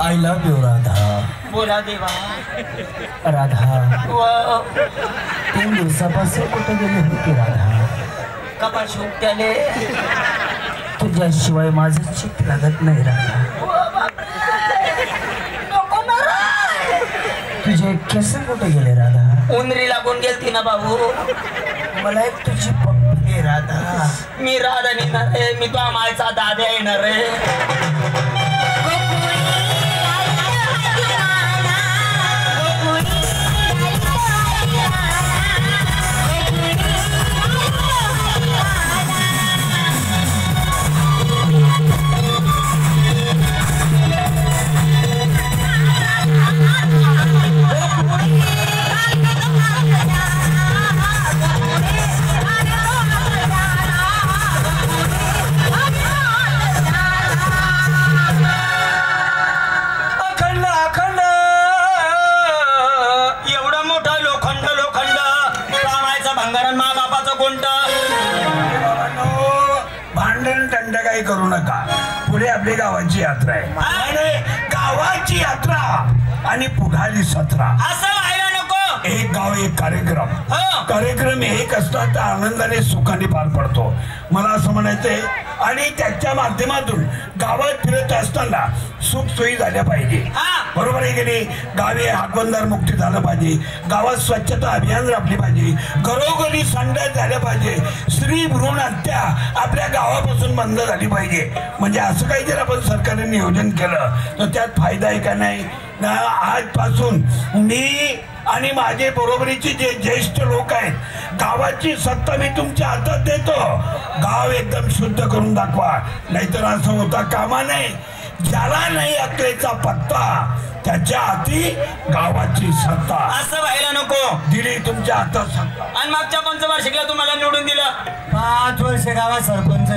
I love you Radha. बोला देवा. राधा 3 दिवसापासून कुठे गेली होती राधा? कपाश त्याले तुझ्याशिवाय माझं चित्त लागत नाही राधा. तुझे केस कुठे गेले राधा? उंदरी लागून गेलती ना बाबू. मला एक तुझी पप्पी दे राधा. मी राधा नेणार रे. मी तो मायचा दादा येणार रे. करू नका. पुढे आपली गावाची यात्रा आहे. गावाची यात्रा आणि पुढाली सत्रा असं व्हायला नको. एक गाव एक कार्यक्रम. कार्यक्रम एक असतात तर आनंदाने सुखाने पार पडतो. मला असं म्हणायचंय आणि त्याच्या माध्यमातून गावात फिरत असताना सुख सोयी झाल्या पाहिजे. बरोबर आहे की नाही? गावी हातबंधार मुक्ती झालं पाहिजे. गावात स्वच्छता अभियान राबली पाहिजे. घरोघरी संडास झाल्या पाहिजे. स्त्री भ्रूण हत्या आपल्या गावापासून बंद झाली पाहिजे. म्हणजे असं काही जर आपण सरकारने नियोजन केलं तर त्यात फायदा आहे का नाही? आजपासून मी आणि माझे बरोबरीचे जे ज्येष्ठ लोक आहेत गावाची सत्ता मी तुमच्या हातात देतो. गाव एकदम शुद्ध करून दाखवा. नाहीतर असं होता कामा नये. ज्याला नाही अकलेचा पत्ता त्याच्या हाती गावाची सत्ता. असं व्हायला नको. दिली तुमच्या हातात सत्ता. आणि मागच्या पंचवार्षिकला तुम्हाला निवडून दिलं. 5 वर्ष गावात सरपंच